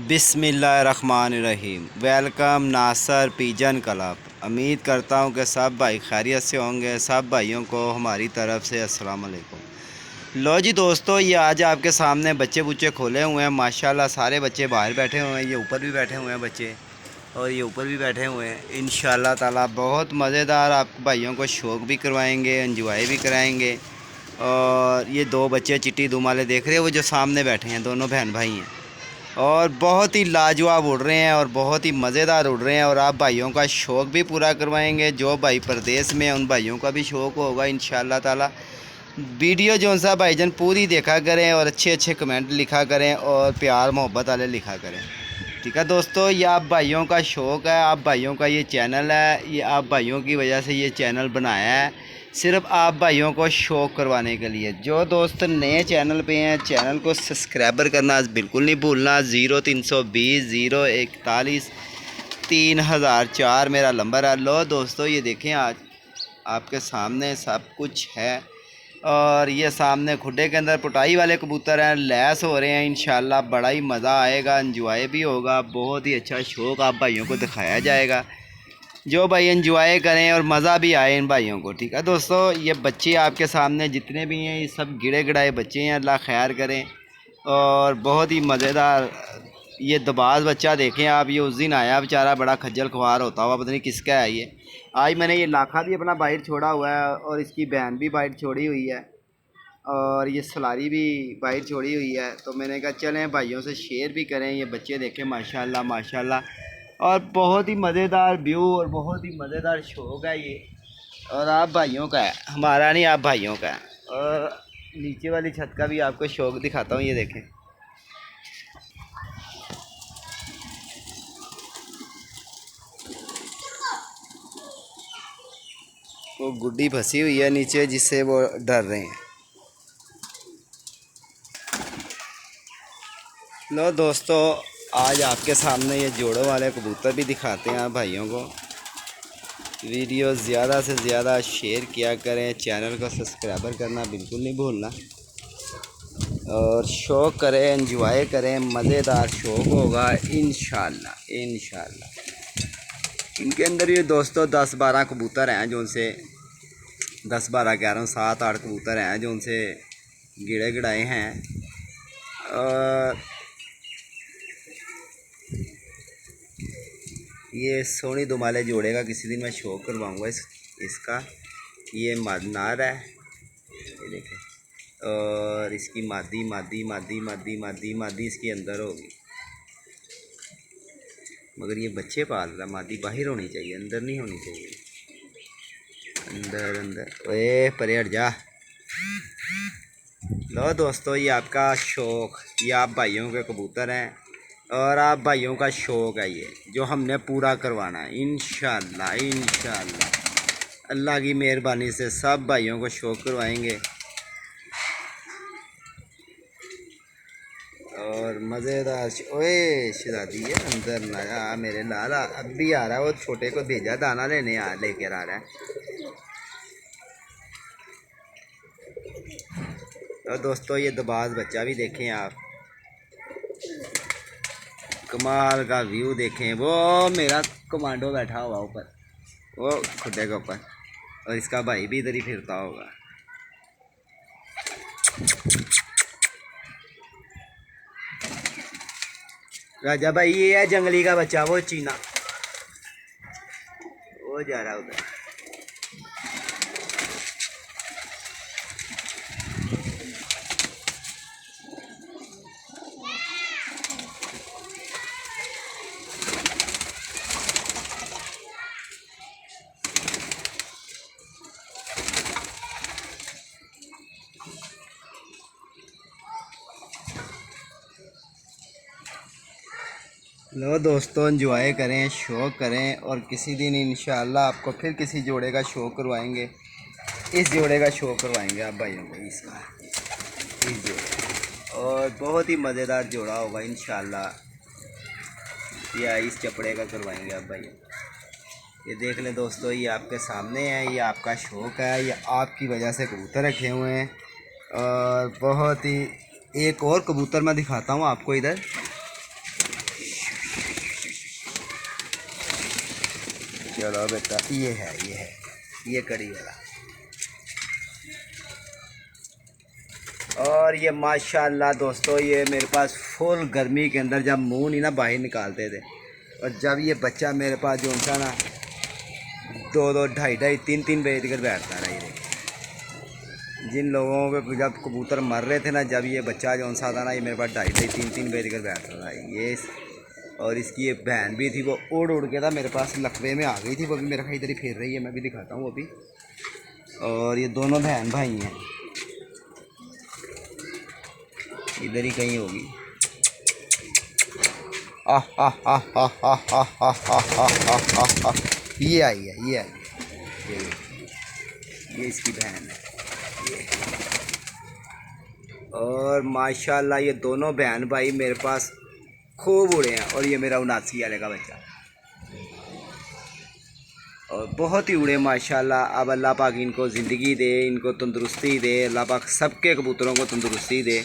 बिस्मिल्लाहिर्रहमानिर्रहीम। वेलकम नासर pigeon club. उम्मीद करता हूँ कि सब भाई खैरियत से होंगे। सब भाइयों को हमारी तरफ से अस्सलाम वालेकुम। लो जी दोस्तों, ये आज आपके सामने बच्चे बुच्चे खोले हुए हैं। माशाल्लाह सारे बच्चे बाहर बैठे हुए हैं। ये ऊपर भी बैठे हुए हैं बच्चे, और ये ऊपर भी बैठे हुए हैं। इंशाल्लाह ताला बहुत मज़ेदार आप भाइयों को शौक़ भी करवाएंगे, एंजॉय भी कराएंगे। और ये दो बच्चे चिट्टी दुमाले देख रहे हैं, वो जो सामने बैठे हैं, दोनों बहन भाई हैं, और बहुत ही लाजवाब उड़ रहे हैं और बहुत ही मज़ेदार उड़ रहे हैं। और आप भाइयों का शौक़ भी पूरा करवाएंगे। जो भाई परदेश में हैं उन भाइयों का भी शौक़ होगा इंशाअल्लाह ताला। वीडियो जो सा भाईजान पूरी देखा करें और अच्छे अच्छे कमेंट लिखा करें और प्यार मोहब्बत वाले लिखा करें। ठीक है दोस्तों, ये आप भाइयों का शौक़ है, आप भाइयों का ये चैनल है, ये आप भाइयों की वजह से ये चैनल बनाया है, सिर्फ आप भाइयों को शौक़ करवाने के लिए। जो दोस्त नए चैनल पे हैं, चैनल को सब्सक्राइबर करना बिल्कुल नहीं भूलना। 0320 041 3004 मेरा नंबर है। लो दोस्तों, ये देखें आज आपके सामने सब कुछ है। और ये सामने खुडे के अंदर पुटाई वाले कबूतर हैं, लैस हो रहे हैं। इंशाल्लाह बड़ा ही मज़ा आएगा, एंजॉय भी होगा। बहुत ही अच्छा शौक़ आप भाइयों को दिखाया जाएगा। जो भाई एंजॉय करें और मज़ा भी आए इन भाइयों को। ठीक है दोस्तों, ये बच्चे आपके सामने जितने भी हैं, ये सब गिड़े गिड़ाए बच्चे हैं। अल्लाह खैर करें। और बहुत ही मज़ेदार ये दबाज बच्चा देखें आप, ये उस दिन आया बेचारा, बड़ा खज्जल ख्वार होता हुआ, पता नहीं किसका है ये। आज मैंने ये लाखा भी अपना बाइट छोड़ा हुआ है, और इसकी बहन भी बाइट छोड़ी हुई है, और ये सलारी भी बाइट छोड़ी हुई है। तो मैंने कहा चलें भाइयों से शेयर भी करें। ये बच्चे देखें माशाल्लाह माशाल्लाह, और बहुत ही मज़ेदार व्यू और बहुत ही मज़ेदार शौक़ है ये। और आप भाइयों का है, हमारा नहीं, आप भाइयों का है। और नीचे वाली छत का भी आपको शौक़ दिखाता हूँ, ये देखें। वो गुड्डी फंसी हुई है नीचे, जिससे वो डर रहे हैं। लो दोस्तों, आज आपके सामने ये जोड़ों वाले कबूतर भी दिखाते हैं आप भाइयों को। वीडियो ज़्यादा से ज़्यादा शेयर किया करें, चैनल को सब्सक्राइबर करना बिल्कुल नहीं भूलना, और शौक़ करें, एंजॉय करें। मज़ेदार शौक़ होगा इंशाल्लाह इंशाल्लाह। इनके अंदर ये दोस्तों 10-12 कबूतर हैं, जो उनसे 10-12 कह रहा हूँ, 7-8 कबूतर हैं जो उनसे गिड़े गिड़ाए हैं। और ये सोनी दुमाले जोड़े का किसी दिन मैं शौक़ करवाऊँगा इसका। ये नार है, ये देखें। और इसकी मादी मादी मादी मादी मादी मादी इसके अंदर होगी, मगर ये बच्चे पाल रहा। मादी बाहर होनी चाहिए, अंदर नहीं होनी चाहिए। अंदर अंदर, ओए परे हट जा। लो दोस्तों, ये आपका शौक़, ये आप भाइयों के कबूतर हैं, और आप भाइयों का शौक़ है ये, जो हमने पूरा करवाना है इंशाल्लाह इंशाल्लाह। अल्लाह की मेहरबानी से सब भाइयों को शौक़ करवाएंगे। और मज़ेदार ओए शहज़ादी है, अंदर ना आ मेरे लाल। अब भी आ रहा है, वो छोटे को भेजा दाना लेने, लेकर आ रहा है। तो दोस्तों, ये दबाज बच्चा भी देखें आप, कमाल का व्यू देखें। वो मेरा कमांडो बैठा हुआ ऊपर, वो खुदे के ऊपर, और इसका भाई भी इधर ही फिरता होगा। राजा भाई ये है जंगली का बच्चा, वो चीना, वो जा रहा उधर। लो दोस्तों, एंजॉय करें, शौक़ करें, और किसी दिन इंशाल्लाह आपको फिर किसी जोड़े का शौक़ करवाएंगे। इस जोड़े का शौक़ करवाएंगे आप भाइयों को, इसका, इस जोड़े, और बहुत ही मज़ेदार जोड़ा होगा इंशाल्लाह। या इस चपड़े का करवाएंगे आप भाइयों। ये देख लें दोस्तों, ये आपके सामने है, ये आपका शौक़ है, ये आपकी वजह से कबूतर रखे हुए हैं। और बहुत ही, एक और कबूतर मैं दिखाता हूँ आपको इधर। चलो बेटा, ये कड़ी वाला। और ये माशाल्लाह दोस्तों, ये मेरे पास फुल गर्मी के अंदर जब मुंह नहीं ना बाहर निकालते थे, और जब ये बच्चा मेरे पास जो सा ना 2-2, 2:30, 3-3 बजे तक बैठता रहा। ये जिन लोगों के जब कबूतर मर रहे थे ना, जब ये बच्चा जो सा था ना, ये मेरे पास 2:30, 3-3 बजे तक बैठता था ये। और इसकी ये बहन भी थी, वो उड़ उड़ के था मेरे पास लकवे में आ गई थी, वो भी मेरे इधर ही फिर रही है, मैं भी दिखाता हूँ अभी। और ये दोनों बहन भाई हैं, इधर ही कहीं होगी। ये आई है, ये इसकी बहन है ये। और माशाल्लाह ये दोनों बहन भाई मेरे पास खूब उड़े हैं। और ये मेरा 79 वाले का बच्चा, और बहुत ही उड़े माशाल्लाह। अब अल्लाह पाक इनको ज़िंदगी दे, इनको तंदुरुस्ती दे, अल्लाह पाक सबके कबूतरों को तंदुरुस्ती दे,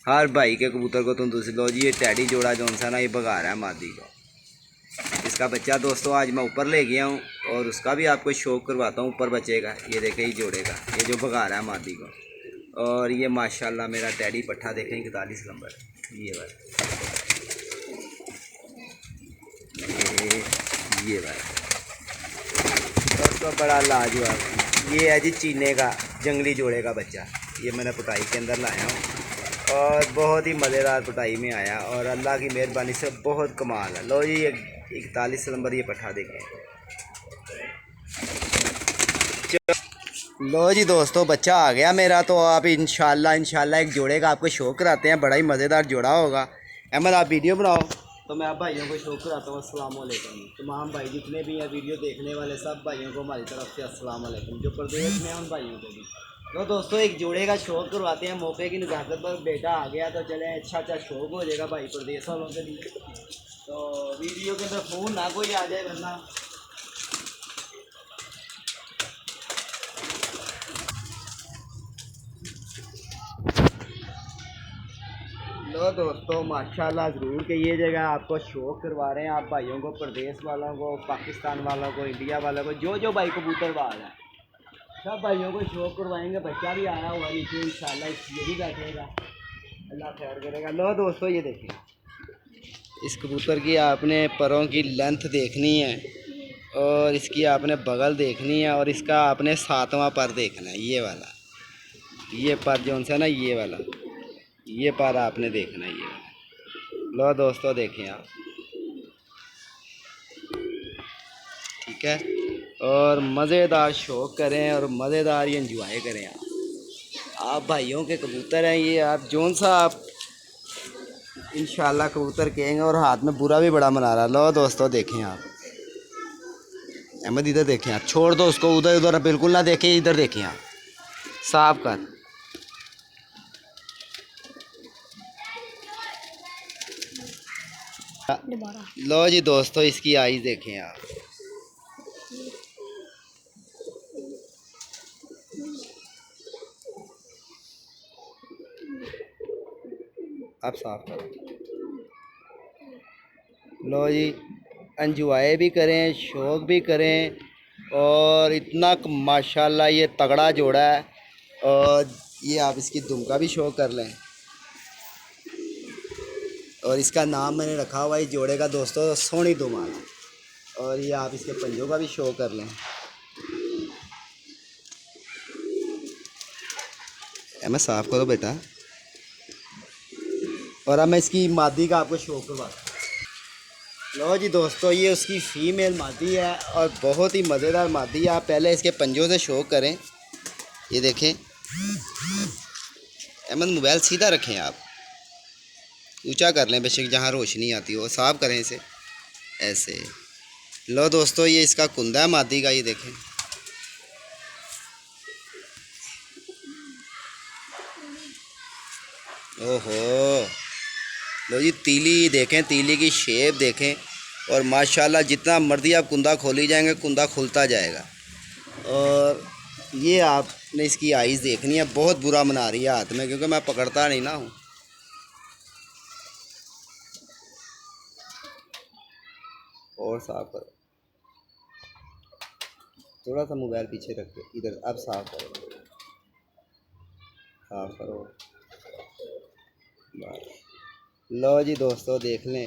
हर भाई के कबूतर को तंदुरुस्ती। लो जी, ये टैडी जोड़ा जो सा ना, ये भगा रहा है मादी को। इसका बच्चा दोस्तों आज मैं ऊपर ले गया हूँ, और उसका भी आपको शौक करवाता हूँ ऊपर बच्चे का। ये देखें, ये जोड़े का, ये जो भगा रहा है मादी को। और ये माशाल्लाह मेरा टैडी पट्ठा देखें, 41 नंबर, ये वाला, ये वाला दोस्तों बड़ा लाजवाब। ये है जी चीने का जंगली जोड़े का बच्चा, ये मैंने पिटाई के अंदर लाया हूँ, और बहुत ही मज़ेदार पिटाई में आया, और अल्लाह की मेहरबानी से बहुत कमाल है। लो जी, 41 नंबर ये पट्ठा देखें। लो जी दोस्तों, बच्चा आ गया मेरा, तो आप इंशाल्लाह एक जोड़े का आपको शौक कराते हैं, बड़ा ही मज़ेदार जोड़ा होगा। अहमद आप वीडियो बनाओ, तो मैं आप भाइयों को शौक कराता हूँ। अस्सलाम वालेकुम तमाम भाई जितने भी हैं वीडियो देखने वाले, सब भाइयों को हमारी तरफ से अस्सलाम वालेकुम। जो प्रदेश में हैं उन भाइयों को भी। तो दोस्तों एक जोड़े का शौक करवाते हैं, मौके की नज़ाकत पर बेटा आ गया तो चले अच्छा शौक हो जाएगा भाई प्रदेश वालों के लिए। तो वीडियो के अंदर फ़ोन ना कोई आ जाए, वरना लो दोस्तों माशाल्लाह ज़रूर कि ये जगह आपको शौक करवा रहे हैं, आप भाइयों को, प्रदेश वालों को, पाकिस्तान वालों को, इंडिया वालों को, जो भाई कबूतर बाज है, सब भाइयों को शौक करवाएंगे। बच्चा भी आया हुआ नीचे, इंशाल्लाह ये भी बैठेगा, अल्लाह खैर करेगा। लो दोस्तों ये देखें, इस कबूतर की आपने परों की लेंथ देखनी है, और इसकी आपने बगल देखनी है, और इसका आपने 7वां पर देखना है, ये वाला, ये पर जो सा ना, ये वाला, ये पर आपने देखना है, ये वाला। लो दोस्तों देखें आप, ठीक है। और मज़ेदार शौक करें, और मज़ेदार ये इंजॉय करें। आप भाइयों के कबूतर हैं ये, आप जोन सा आप इंशाल्लाह कबूतर कहेंगे। और हाथ में बुरा भी बड़ा मना रहा। लो दोस्तों देखें आप, अहमद इधर देखें आप, छोड़ दो उसको, उधर उधर बिल्कुल ना देखें, इधर देखें आप, साफ कर। लो जी दोस्तों, इसकी आईज देखें आप, आप साफ करो। लो जी, एंजॉय भी करें, शौक़ भी करें, और इतना माशाल्लाह ये तगड़ा जोड़ा है। और ये आप इसकी दुम का भी शौक़ कर लें, और इसका नाम मैंने रखा हुआ है जोड़े का दोस्तों, सोनी दुम वाला। और ये आप इसके पंजों का भी शौक़ कर लें। मैं साफ़ करो बेटा। और अब मैं इसकी मादी का आपको शौक़ करवाता हूँ। लो जी दोस्तों, ये उसकी फ़ीमेल मादी है, और बहुत ही मज़ेदार मादी है। आप पहले इसके पंजों से शौक़ करें, ये देखें। अहमद मोबाइल सीधा रखें आप, ऊंचा कर लें बेशक, जहाँ रोशनी आती हो, साफ़ करें इसे ऐसे। लो दोस्तों, ये इसका कुंदा है मादी का, ये देखें। ओहो, लो जी तीली देखें, तीली की शेप देखें, और माशाल्लाह जितना मर्जी आप कुंदा खोली जाएंगे, कुंदा खुलता जाएगा। और ये आपने इसकी आइज़ देखनी है, बहुत बुरा मना रही है हाथ में, क्योंकि मैं पकड़ता नहीं ना हूँ। और साफ करो। थोड़ा सा मोबाइल पीछे रख के इधर, अब साफ करो, साफ करो। बस। लो जी दोस्तों, देख लें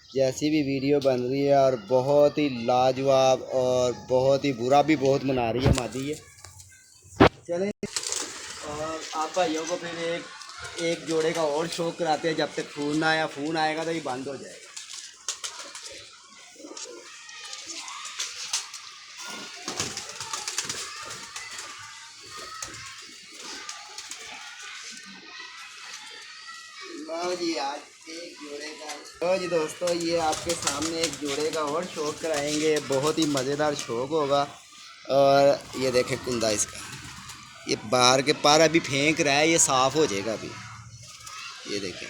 जैसी भी वीडियो बन रही है, और बहुत ही लाजवाब और बहुत ही बुरा भी बहुत मना रही है मादी ये। चलें, और आप भाइयों को फिर एक जोड़े का और शौक कराते हैं। जब तक फ़ोन ना आया, फ़ोन आएगा तो ये बंद हो जाएगा। लो जी, आज एक जोड़े का, लो जी दोस्तों, ये आपके सामने एक जोड़े का और शौक कराएंगे। बहुत ही मज़ेदार शौक होगा। और ये देखें कुंदा इसका, ये बाहर के पार अभी फेंक रहा है, ये साफ़ हो जाएगा अभी। ये देखें।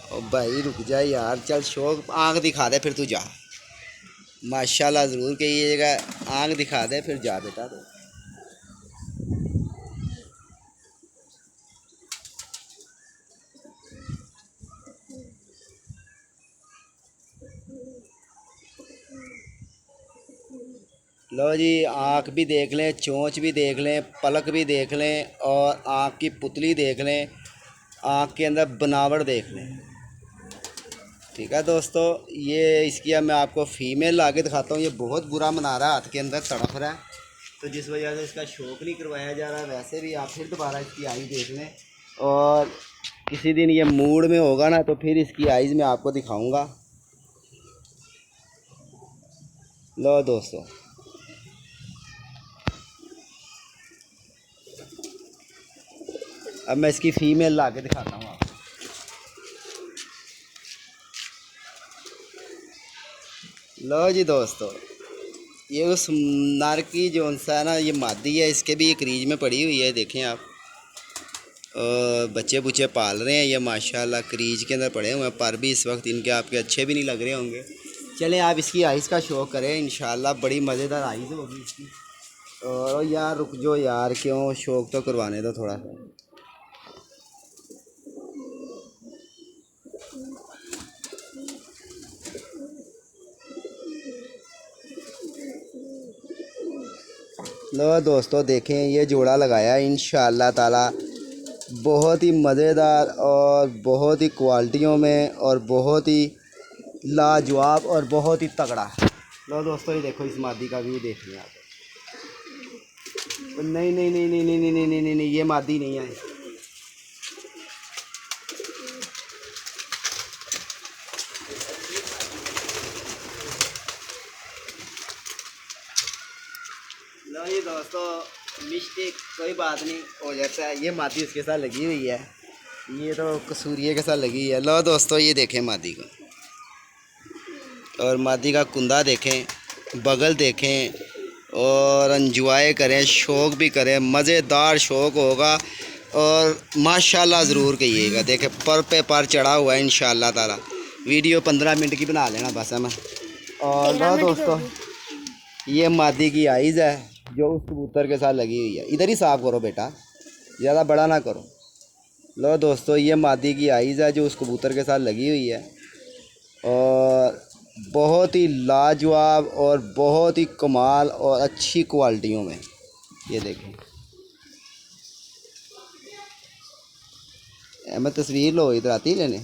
और भाई रुक जा यार, चल शौक आँख दिखा दे फिर तू जा। माशाल्लाह ज़रूर कहिएगा, आँख दिखा दे फिर जा बेटा तो। लो जी, आँख भी देख लें, चोंच भी देख लें, पलक भी देख लें, और आँख की पुतली देख लें, आँख के अंदर बनावट देख लें। ठीक है दोस्तों, ये इसकी अब मैं आपको फ़ीमेल ला के दिखाता हूँ। ये बहुत बुरा मना रहा है, हाथ के अंदर तड़फ रहा है, तो जिस वजह से इसका शौक नहीं करवाया जा रहा। वैसे भी आप फिर दोबारा इसकी आई देख लें, और किसी दिन ये मूड में होगा ना तो फिर इसकी आइज़ मैं आपको दिखाऊंगा। लो दोस्तों, अब मैं इसकी फ़ीमेल ला के दिखाता हूँ आपको। लो जी दोस्तों, ये उस नर की जो सा है ना, ये मादी है, इसके भी एक क्रीज में पड़ी हुई है। देखें आप, बच्चे बुच्चे पाल रहे हैं ये माशाल्लाह, क्रीज के अंदर पड़े हुए हैं। पर भी इस वक्त इनके आपके अच्छे भी नहीं लग रहे होंगे। चलें, आप इसकी आइज़ का शौक़ करें, इंशाल्लाह बड़ी मज़ेदार आइज़ होगी इसकी। और यार रुक जो यार, क्यों, शौक़ तो करवाने दो थोड़ा सा। लो दोस्तों, देखें ये जोड़ा लगाया इंशाअल्लाह ताला, बहुत ही मज़ेदार और बहुत ही क्वालिटियों में, और बहुत ही लाजवाब और बहुत ही तगड़ा। लो दोस्तों, ये देखो, इस मादी का व्यू देख लें आप। नहीं नहीं नहीं नहीं नहीं नहीं नहीं नहीं नहीं नहीं, ये मादी नहीं है। लो ये दोस्तों, मिस्टेक कोई बात नहीं, हो जाता है। ये मादी उसके साथ लगी हुई है, ये तो कसूरिये के साथ लगी है। लो दोस्तों, ये देखें मादी को, और मादी का कुंदा देखें, बगल देखें, और एंजॉय करें, शौक़ भी करें, मज़ेदार शौक़ होगा। और माशाल्लाह ज़रूर कहिएगा। देखें पर पे पर चढ़ा हुआ है इंशाअल्लाह ताला। वीडियो 15 मिनट की बना लेना बस है मैं। और लो दोस्तों, ये मादी की आइज़ है जो उस कबूतर के साथ लगी हुई है। इधर ही साफ़ करो बेटा, ज़्यादा बड़ा ना करो। लो दोस्तों, ये मादी की आइज़ है जो उस कबूतर के साथ लगी हुई है, और बहुत ही लाजवाब और बहुत ही कमाल और अच्छी क्वालिटियों में। ये देखें, मैं तस्वीर लो, इधर आती है लेने।